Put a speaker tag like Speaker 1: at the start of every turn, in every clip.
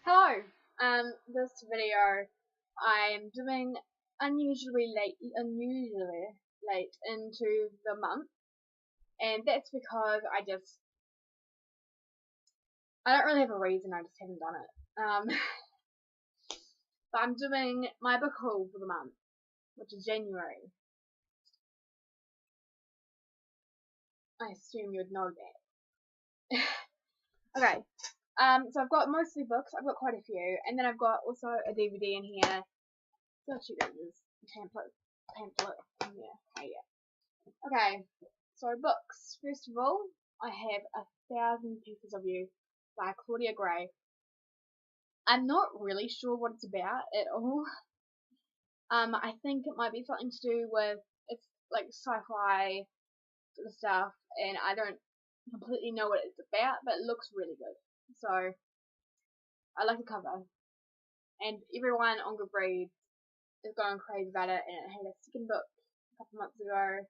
Speaker 1: Hello. This video I'm doing unusually late into the month, and that's because I don't really have a reason. I just haven't done it. But I'm doing my book haul for the month, which is January. I assume you'd know that. Okay. So I've got mostly books. I've got quite a few, and then I've got also a DVD in here. Actually, there's a pamphlet in here. Okay, yeah. Okay, so books. First of all, I have 1,000 Pieces of You by Claudia Gray. I'm not really sure what it's about at all. I think it might be something to do with, it's like sci-fi sort of stuff, and I don't completely know what it's about, but it looks really good. So I like the cover, and everyone on Goodreads is going crazy about it, and it had a second book a couple months ago.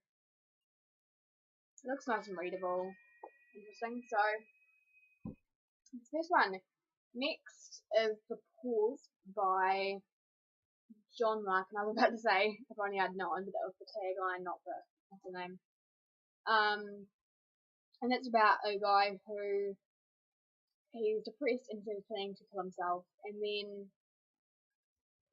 Speaker 1: It looks nice and readable, interesting. So the first one. Next is The Pause by John Larkin. I was about to say, if only I'd known, but that was the tagline, not the name. And it's about a guy who he's depressed and he's planning to kill himself, and then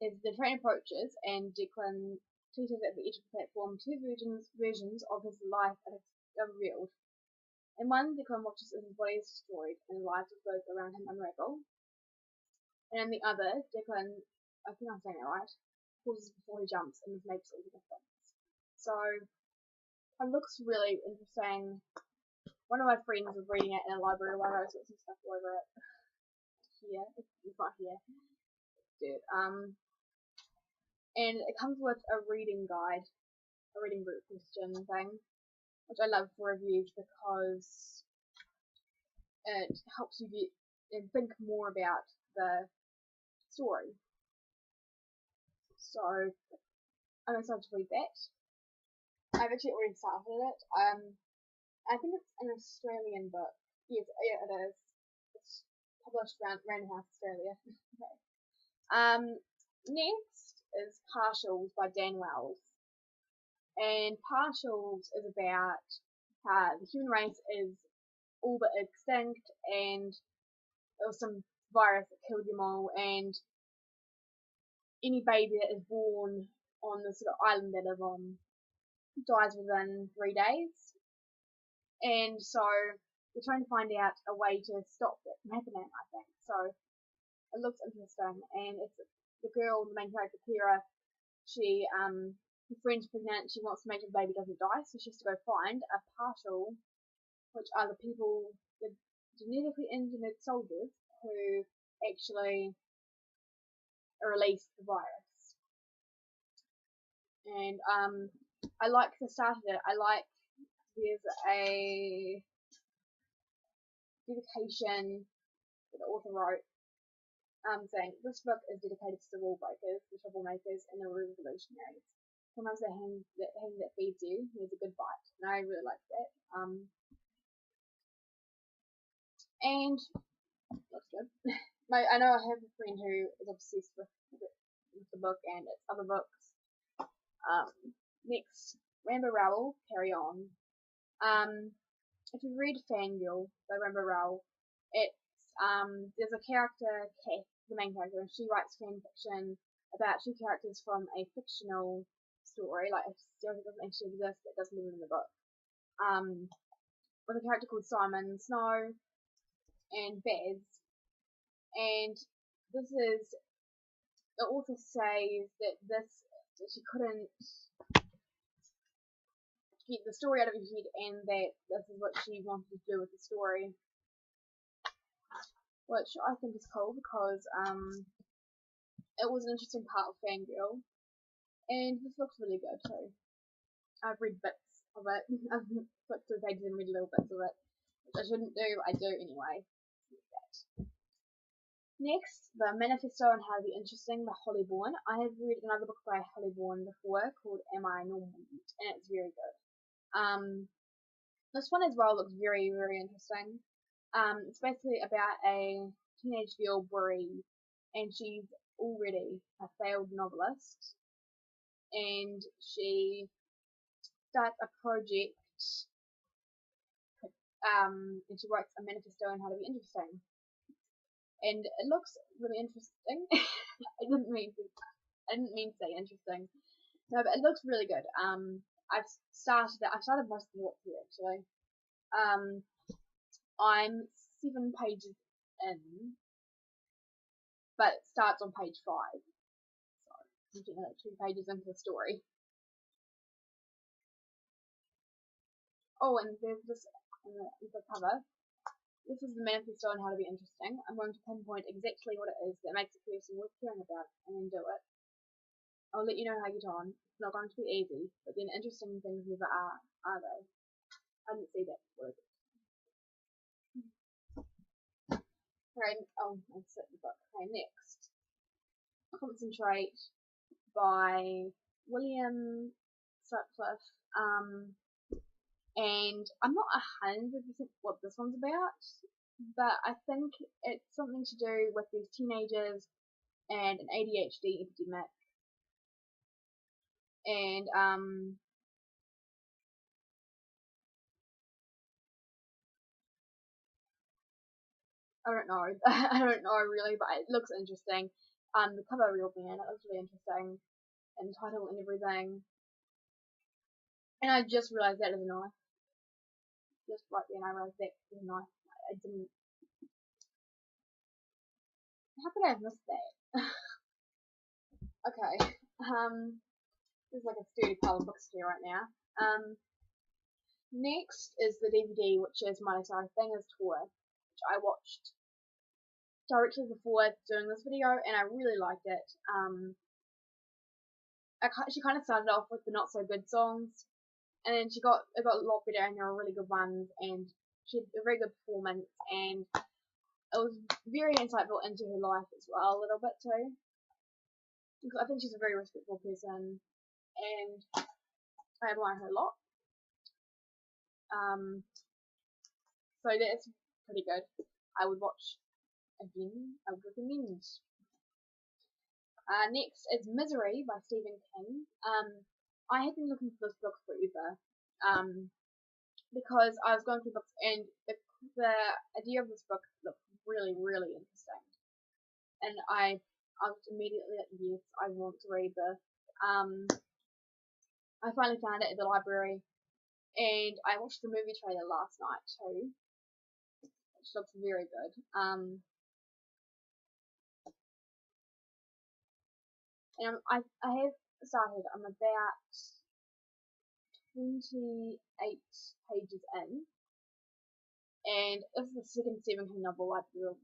Speaker 1: as the train approaches and Declan teeters at the edge of the platform, two versions of his life are revealed. In one, Declan watches as his body is destroyed and the lives of those around him unravel. And in the other, Declan, I think I'm saying it right, pauses before he jumps, and this makes all the difference. So it looks really interesting. One of my friends was reading it in a library while I was some stuff all over it. Here, it's not here. Dude. And it comes with a reading guide, a reading group question thing, which I love for reviews because it helps you get and think more about the story. So I'm excited to read that. I've actually already started it. I think it's an Australian book. Yes, yeah, it is. It's published around Random House, Australia. Okay. Next is Partials by Dan Wells. And Partials is about how the human race is all but extinct, and there was some virus that killed them all, and any baby that is born on the sort of island they live on dies within 3 days. And so we're trying to find out a way to stop it from happening, I think. So it looks interesting, and it's the girl, the main character, Kira, she, her friend's pregnant, she wants to make sure the baby doesn't die, so she has to go find a partial, which are the people, the genetically engineered soldiers who actually release the virus. And I like the start of it. I like there's a dedication that the author wrote saying this book is dedicated to the rule breakers, the troublemakers, and the revolutionaries. Sometimes the hand that feeds you needs a good bite, and I really like that. And that's good. I know I have a friend who is obsessed with the book and its other books. Next, Rowell, Carry On. If you read Fangirl by Rowell, it's there's a character, Kath, the main character, and she writes fan fiction about two characters from a fictional story, like a story that doesn't actually exist, that doesn't live in the book. With a character called Simon Snow and Baz, and this is, the author says that she couldn't get the story out of her head, and that this is what she wanted to do with the story, which I think is cool because it was an interesting part of Fangirl, and this looks really good too. I've read bits of it. I've flipped through pages and read little bits of it, which I shouldn't do, I do anyway. Next, the Manifesto on How to Be Interesting by Holly Bourne. I have read another book by Holly Bourne before called Am I Normal Yet? And it's very good. This one as well looks very, very interesting. It's basically about a teenage girl, Brie, and she's already a failed novelist, and she starts a project, and she writes a manifesto on how to be interesting, and it looks really interesting. I didn't mean to say interesting. No, but it looks really good. I've started most of the book here actually. I'm 7 pages in, but it starts on page 5. So I'm 2 pages into the story. Oh, and there's this in the cover. This is the manifesto on how to be interesting. I'm going to pinpoint exactly what it is that makes a person worth caring about, and then do it. I'll let you know how you get on. It's not going to be easy, but then interesting things never are they? I didn't see that word. Okay, let's set the book. Okay, next. Concentrate by William Sutcliffe. And I'm not 100% what this one's about, but I think it's something to do with these teenagers and an ADHD epidemic. And I don't know. I don't know really, but it looks interesting. The cover reeled me in. It looks really interesting, and the title and everything. And I just realised that is a knife. Just right then, I realised that is a knife. I didn't. How could I have missed that? Okay. There's like a sturdy pile of books here right now. Next is the DVD, which is Miley Cyrus BANGERZ Tour, which I watched directly before doing this video, and I really liked it. She kind of started off with the not so good songs, and then it got a lot better, and there were really good ones, and she had a very good performance, and it was very insightful into her life as well, a little bit too. Because I think she's a very respectful person, and I admire her a lot. So that's pretty good. I would watch again. I would recommend. Next is Misery by Stephen King. I had been looking for this book forever, because I was going through books, and the idea of this book looked really, really interesting, and I was immediately like, yes, I want to read this. I finally found it at the library, and I watched the movie trailer last night too, which looks very good. And I have started. I'm about 28 pages in, and this is the second Stephen King novel I've read.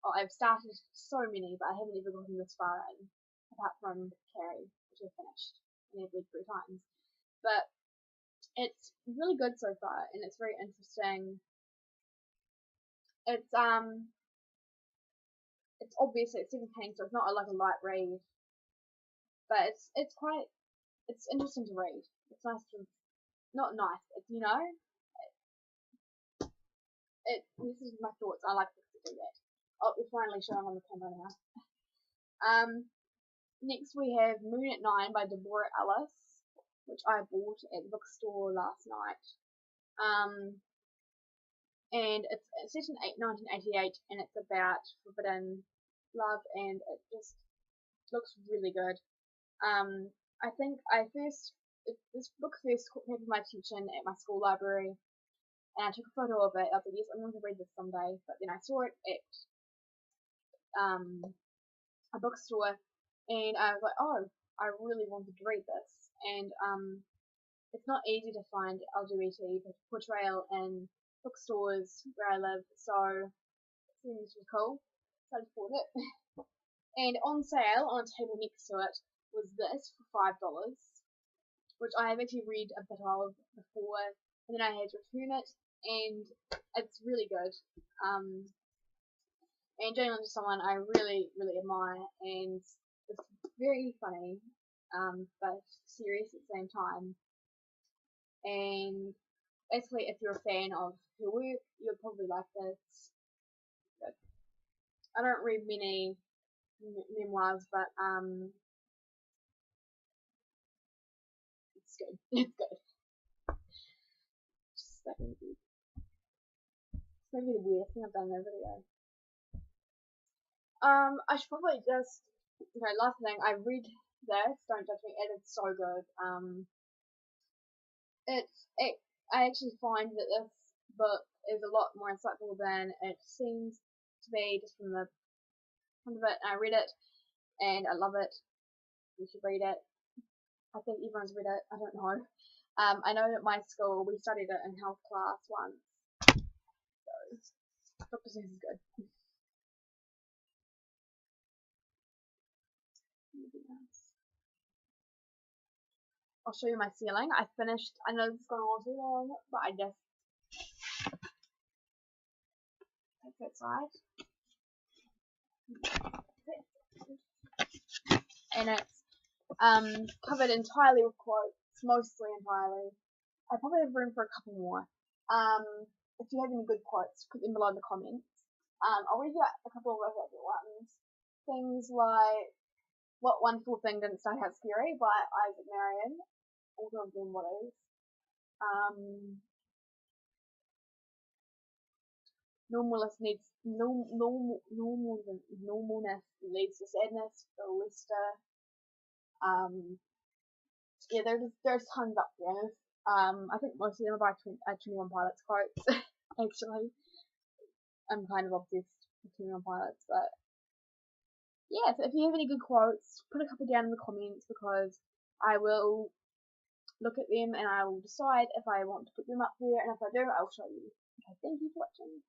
Speaker 1: I've started so many, but I haven't ever gotten this far in, apart from Carrie, which I've finished and I've read 3 times. But it's really good so far, and it's very interesting. It's obviously Stephen King, so it's not like a light read, but it's interesting to read. It's nice to, not nice. It's this is my thoughts. I like books that do that. Oh, we're finally showing on the camera now. Next we have Moon at 9 by Deborah Ellis, which I bought at the bookstore last night. And it's set in 1988, and it's about forbidden love, and it just looks really good. I think this book first caught my attention at my school library, and I took a photo of it. I was like, yes, I'm going to read this someday. But then I saw it at a bookstore, and I was like, oh, I really wanted to read this. And it's not easy to find LGBT portrayal in bookstores where I live, so it seems really cool. So I just bought it. And on sale, on a table next to it, was this for $5, which I have actually read a bit of before, and then I had to return it, and it's really good. And Jane Lynch is someone I really, really admire, and it's very funny, but serious at the same time. And basically, if you're a fan of her work, you'll probably like this. But I don't read many memoirs, but it's good. It's good. Just that maybe. It's maybe the weirdest thing I've done in a video. I should probably just, okay, last thing, I read this, Don't Judge Me, it is so good. I actually find that this book is a lot more insightful than it seems to be just from the front of it. I read it, and I love it. You should read it. I think everyone's read it, I don't know. I know at my school, we studied it in health class once. So, Dr. Seuss is good. I'll show you my ceiling. I finished, I know this is going on too long, but I just take that side. And it's covered entirely with quotes, mostly entirely. I probably have room for a couple more. If you have any good quotes, put them below in the comments. I'll read you a couple of my favorite ones. Things like What Wonderful Thing Didn't Start Out Scary by Isaac Marion. Also of them what is. Normalness leads to sadness for Lester. Yeah, there's tons up there. I think most of them are by 21 Pilots quotes. Actually, I'm kind of obsessed with 21 Pilots, but yeah, so if you have any good quotes, put a couple down in the comments, because I will look at them and I will decide if I want to put them up there, and if I do, I'll show you. Okay, thank you for watching.